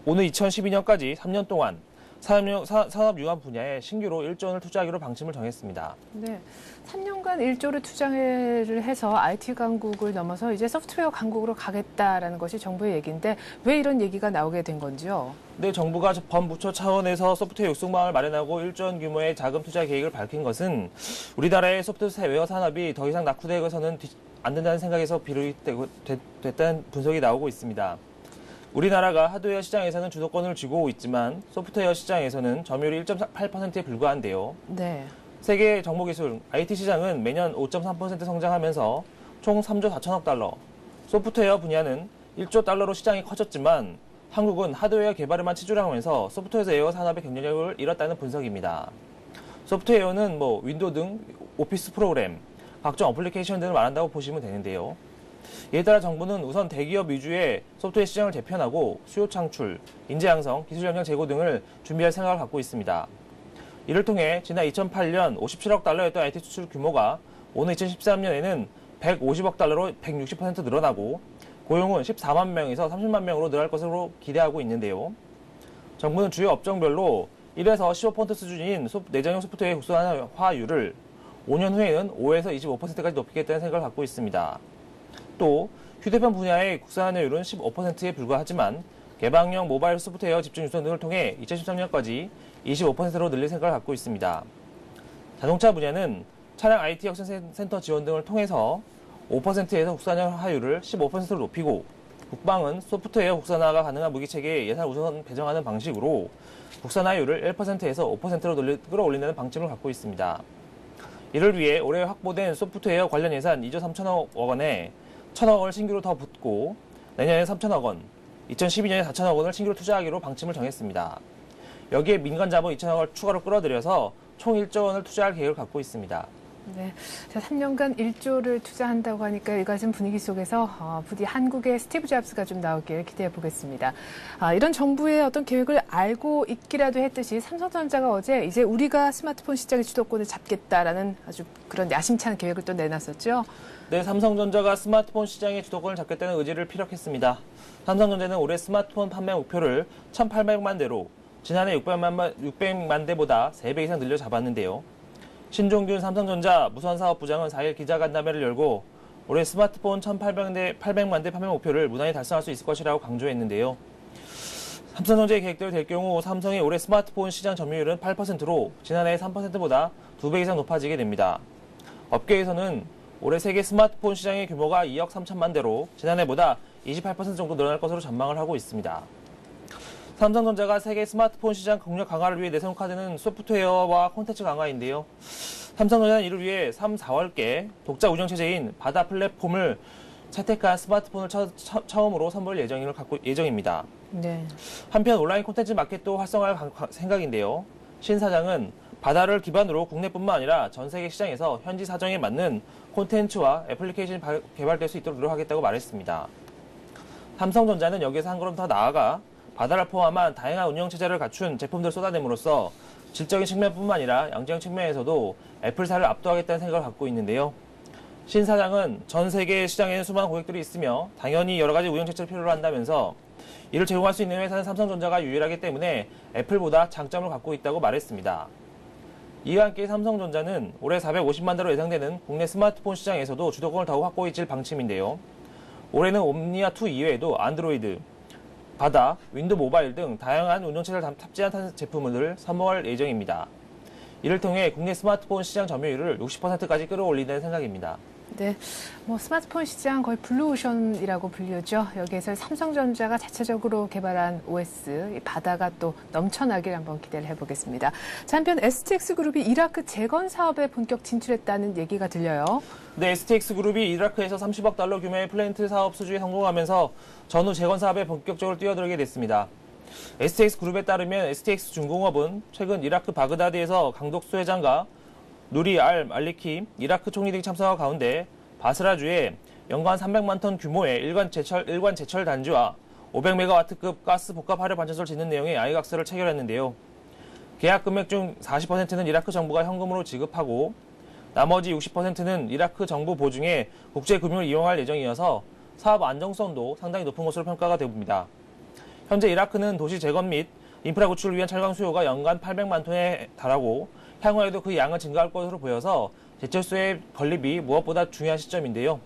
2012년까지 3년 동안 산업융합 분야에 신규로 1조 원을 투자하기로 방침을 정했습니다. 네, 3년간 1조를 투자를 해서 IT 강국을 넘어서 이제 소프트웨어 강국으로 가겠다라는 것이 정부의 얘기인데 왜 이런 얘기가 나오게 된 건지요? 네, 정부가 법무처 차원에서 소프트웨어 육성망을 마련하고 1조 원 규모의 자금 투자 계획을 밝힌 것은 우리나라의 소프트웨어 산업이 더 이상 낙후되어서는 안 된다는 생각에서 비롯됐다는 분석이 나오고 있습니다. 우리나라가 하드웨어 시장에서는 주도권을 쥐고 있지만 소프트웨어 시장에서는 점유율이 1.8%에 불과한데요. 네. 세계 정보기술 IT 시장은 매년 5.3% 성장하면서 총 3조 4천억 달러, 소프트웨어 분야는 1조 달러로 시장이 커졌지만 한국은 하드웨어 개발에만 치중하면서 소프트웨어 산업의 경쟁력을 잃었다는 분석입니다. 소프트웨어는 윈도우 등 오피스 프로그램, 각종 어플리케이션 등을 말한다고 보시면 되는데요. 이에 따라 정부는 우선 대기업 위주의 소프트웨어 시장을 재편하고 수요 창출, 인재 양성, 기술 역량 제고 등을 준비할 생각을 갖고 있습니다. 이를 통해 지난 2008년 57억 달러였던 IT 수출 규모가 오는 2013년에는 150억 달러로 160% 늘어나고 고용은 14만 명에서 30만 명으로 늘어날 것으로 기대하고 있는데요. 정부는 주요 업종별로 1에서 15% 수준인 내장형 소프트웨어 국산화율을 5년 후에는 5에서 25%까지 높이겠다는 생각을 갖고 있습니다. 또 휴대폰 분야의 국산화율은 15%에 불과하지만 개방형 모바일 소프트웨어 집중 유선 등을 통해 2013년까지 25%로 늘릴 생각을 갖고 있습니다. 자동차 분야는 차량 IT 혁신센터 지원 등을 통해서 5%에서 국산화율을 15%로 높이고 국방은 소프트웨어 국산화가 가능한 무기체계에 예산 우선 배정하는 방식으로 국산화율을 1%에서 5%로 끌어올린다는 방침을 갖고 있습니다. 이를 위해 올해 확보된 소프트웨어 관련 예산 2조 3천억 원에 1천억 원을 신규로 더 붓고 내년에 3천억 원, 2012년에 4천억 원을 신규로 투자하기로 방침을 정했습니다. 여기에 민간 자본 2천억 원을 추가로 끌어들여서 총 1조 원을 투자할 계획을 갖고 있습니다. 네, 자, 3년간 1조를 투자한다고 하니까 일가진 분위기 속에서 부디 한국의 스티브 잡스가 좀 나오길 기대해 보겠습니다. 이런 정부의 어떤 계획을 알고 있기라도 했듯이 삼성전자가 어제 이제 우리가 스마트폰 시장의 주도권을 잡겠다라는 아주 그런 야심찬 계획을 또 내놨었죠. 네, 삼성전자가 스마트폰 시장의 주도권을 잡겠다는 의지를 피력했습니다. 삼성전자는 올해 스마트폰 판매 목표를 1,800만 대로 지난해 600만 대보다 3배 이상 늘려 잡았는데요. 신종균 삼성전자 무선사업부장은 4일 기자간담회를 열고 올해 스마트폰 1,800만 대 판매 목표를 무난히 달성할 수 있을 것이라고 강조했는데요. 삼성전자의 계획대로 될 경우 삼성의 올해 스마트폰 시장 점유율은 8%로 지난해 3%보다 2배 이상 높아지게 됩니다. 업계에서는 올해 세계 스마트폰 시장의 규모가 2억 3천만 대로 지난해보다 28% 정도 늘어날 것으로 전망을 하고 있습니다. 삼성전자가 세계 스마트폰 시장 공략 강화를 위해 내세운 카드는 소프트웨어와 콘텐츠 강화인데요. 삼성전자는 이를 위해 3, 4월께 독자 운영체제인 바다 플랫폼을 채택한 스마트폰을 처음으로 선보일 예정입니다. 네. 한편 온라인 콘텐츠 마켓도 활성화할 생각인데요. 신 사장은 바다를 기반으로 국내뿐만 아니라 전 세계 시장에서 현지 사정에 맞는 콘텐츠와 애플리케이션이 개발될 수 있도록 노력하겠다고 말했습니다. 삼성전자는 여기에서 한 걸음 더 나아가 바다를 포함한 다양한 운영체제를 갖춘 제품들을 쏟아냄으로써 질적인 측면뿐만 아니라 양질적 측면에서도 애플사를 압도하겠다는 생각을 갖고 있는데요. 신 사장은 전 세계 시장에는 수많은 고객들이 있으며 당연히 여러 가지 운영체제를 필요로 한다면서 이를 제공할 수 있는 회사는 삼성전자가 유일하기 때문에 애플보다 장점을 갖고 있다고 말했습니다. 이와 함께 삼성전자는 올해 450만 대로 예상되는 국내 스마트폰 시장에서도 주도권을 더욱 확보해 질 방침인데요. 올해는 옴니아2 이외에도 안드로이드, 바다, 윈도우 모바일 등 다양한 운영체제를 탑재한 제품을 선보일 예정입니다. 이를 통해 국내 스마트폰 시장 점유율을 60%까지 끌어올리는 생각입니다. 네, 스마트폰 시장 거의 블루오션이라고 불리죠. 여기에서 삼성전자가 자체적으로 개발한 OS, 바다가 또 넘쳐나길 한번 기대를 해보겠습니다. 자, 한편 STX그룹이 이라크 재건 사업에 본격 진출했다는 얘기가 들려요. 네, STX그룹이 이라크에서 30억 달러 규모의 플랜트 사업 수주에 성공하면서 전후 재건 사업에 본격적으로 뛰어들게 됐습니다. STX그룹에 따르면 STX중공업은 최근 이라크 바그다드에서 강독수 회장과 누리 알 말리키 이라크 총리 등이 참석한 가운데 바스라주에 연간 300만 톤 규모의 일관 제철 단지와 500메가와트급 가스 복합 화력 발전소를 짓는 내용의 양해각서를 체결했는데요. 계약 금액 중 40%는 이라크 정부가 현금으로 지급하고 나머지 60%는 이라크 정부 보증에 국제금융을 이용할 예정이어서 사업 안정성도 상당히 높은 것으로 평가가 됩니다. 현재 이라크는 도시 재건 및 인프라 구축을 위한 철강 수요가 연간 800만 톤에 달하고 향후에도 그 양은 증가할 것으로 보여서 제철소의 건립이 무엇보다 중요한 시점인데요.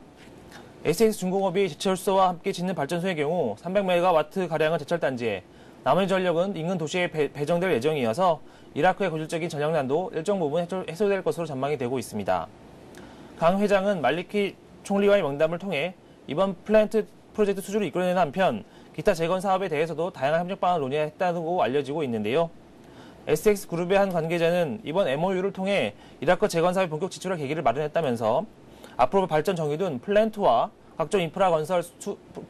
STX중공업이 제철소와 함께 짓는 발전소의 경우 300메가와트가량은 제철단지에 나머지 전력은 인근 도시에 배정될 예정이어서 이라크의 고질적인 전력난도 일정 부분 해소될 것으로 전망이 되고 있습니다. 강 회장은 말리키 총리와의 명담을 통해 이번 플랜트 프로젝트 수주를 이끌어내는 한편 기타 재건 사업에 대해서도 다양한 협력 방안을 논의했다고 알려지고 있는데요. STX그룹의 한 관계자는 이번 MOU를 통해 이라크 재건 사업의 본격 진출할 계기를 마련했다면서 앞으로 발전 정의둔 플랜트와 각종 인프라 건설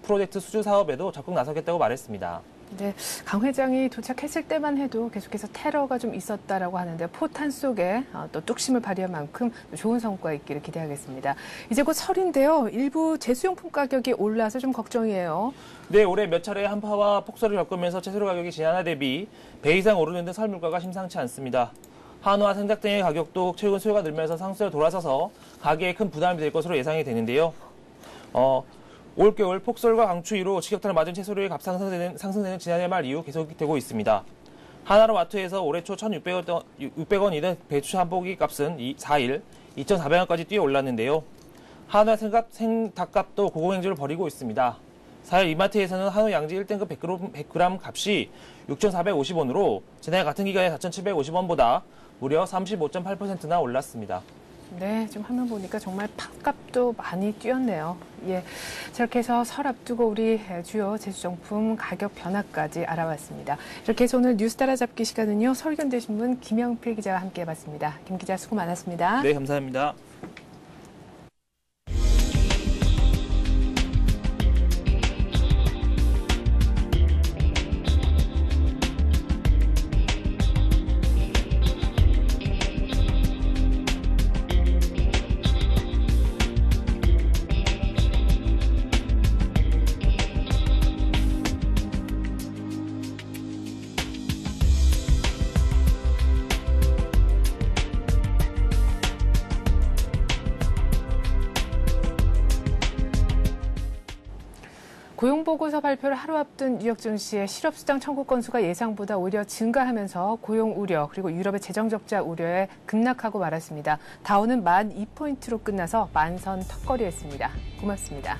프로젝트 수주 사업에도 적극 나서겠다고 말했습니다. 네, 강 회장이 도착했을 때만 해도 계속해서 테러가 좀 있었다라고 하는데 포탄 속에 또 뚝심을 발휘한 만큼 좋은 성과 있기를 기대하겠습니다. 이제 곧 설인데요. 일부 제수용품 가격이 올라서 좀 걱정이에요. 네, 올해 몇 차례 한파와 폭설을 겪으면서 채소류 가격이 지난해 대비 배 이상 오르는 등 설 물가가 심상치 않습니다. 한우와 생닭 등의 가격도 최근 수요가 늘면서 상승으로 돌아서서 가게에 큰 부담이 될 것으로 예상이 되는데요. 올겨울 폭설과 강추위로 직격탄을 맞은 채소류의 값 상승세는 지난해 말 이후 계속되고 있습니다. 하나로 마트에서 올해 초 1,600원 이내 배추 한 포기 값은 4일 2,400원까지 뛰어 올랐는데요. 한우와 생닭값도 고공행진을 벌이고 있습니다. 4일 이마트에서는 한우 양지 1등급 100g 값이 6,450원으로 지난해 같은 기간에 4,750원보다 무려 35.8%나 올랐습니다. 네, 좀 화면 보니까 정말 팥값도 많이 뛰었네요. 예, 저렇게 해서 설 앞두고 우리 주요 제수정품 가격 변화까지 알아봤습니다. 이렇게 해서 오늘 뉴스 따라잡기 시간은요, 서울경제신문 김영필 기자와 함께 해봤습니다. 김 기자 수고 많았습니다. 네, 감사합니다. 고용보고서 발표를 하루 앞둔 뉴욕 증시의 실업수당 청구 건수가 예상보다 오히려 증가하면서 고용 우려 그리고 유럽의 재정 적자 우려에 급락하고 말았습니다. 다우는 12,000포인트로 끝나서 만선 턱걸이했습니다. 고맙습니다.